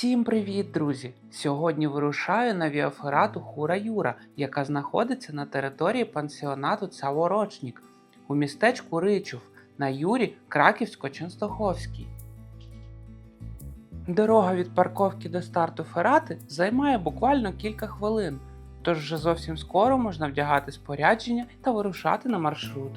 Всім привіт, друзі! Сьогодні вирушаю на віаферату Хура-Юра, яка знаходиться на території пансіонату Цаворочнік у містечку Ричов на Юрі Краківсько-Ченстоховській. Дорога від парковки до старту ферати займає буквально кілька хвилин, тож вже зовсім скоро можна вдягати спорядження та вирушати на маршрут.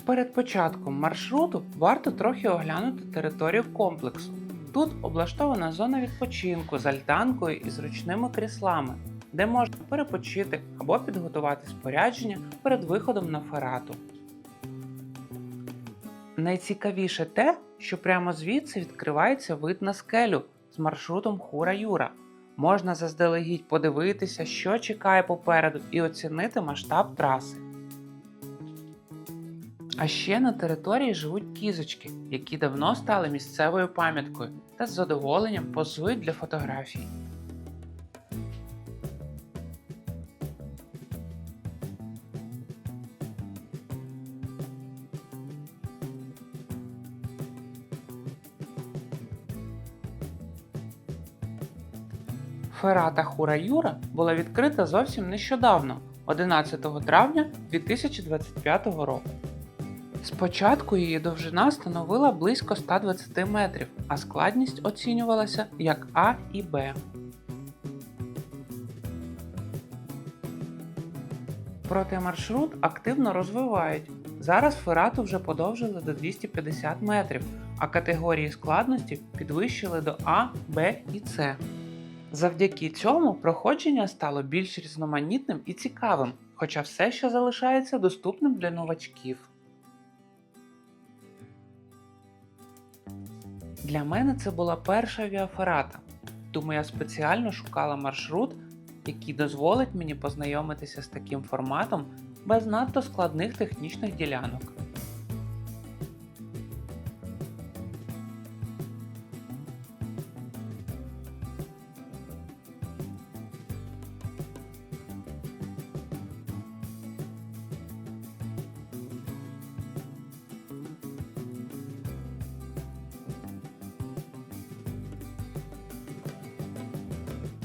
Перед початком маршруту варто трохи оглянути територію комплексу. Тут облаштована зона відпочинку з альтанкою і зручними кріслами, де можна перепочити або підготувати спорядження перед виходом на ферату. Найцікавіше те, що прямо звідси відкривається вид на скелю з маршрутом Хура-Юра. Можна заздалегідь подивитися, що чекає попереду, і оцінити масштаб траси. А ще на території живуть кізочки, які давно стали місцевою пам'яткою та з задоволенням позують для фотографій. Ферата Хура-Юра була відкрита зовсім нещодавно, 11 травня 2025 року. Спочатку її довжина становила близько 120 метрів, а складність оцінювалася як А і Б. Проте маршрут активно розвивають. Зараз ферату вже подовжили до 250 метрів, а категорії складності підвищили до А, Б і С. Завдяки цьому проходження стало більш різноманітним і цікавим, хоча все ще залишається доступним для новачків. Для мене це була перша віаферата, тому я спеціально шукала маршрут, який дозволить мені познайомитися з таким форматом без надто складних технічних ділянок.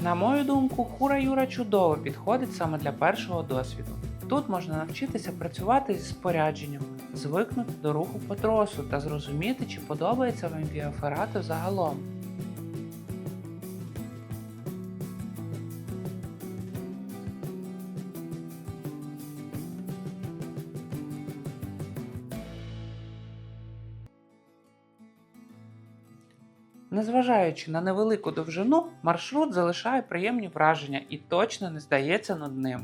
На мою думку, Хура-Юра чудово підходить саме для першого досвіду. Тут можна навчитися працювати зі спорядженням, звикнути до руху по тросу та зрозуміти, чи подобається вам віаферата загалом. Незважаючи на невелику довжину, маршрут залишає приємні враження і точно не здається нудним.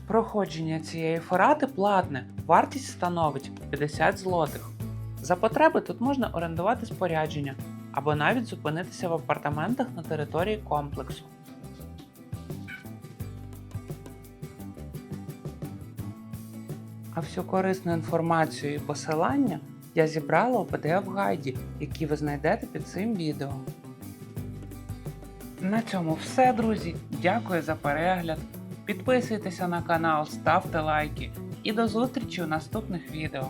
Проходження цієї ферати платне, вартість становить 50 злотих. За потреби тут можна орендувати спорядження або навіть зупинитися в апартаментах на території комплексу. А всю корисну інформацію і посилання я зібрала у PDF-гайді, який ви знайдете під цим відео. На цьому все, друзі. Дякую за перегляд. Підписуйтеся на канал, ставте лайки і до зустрічі у наступних відео.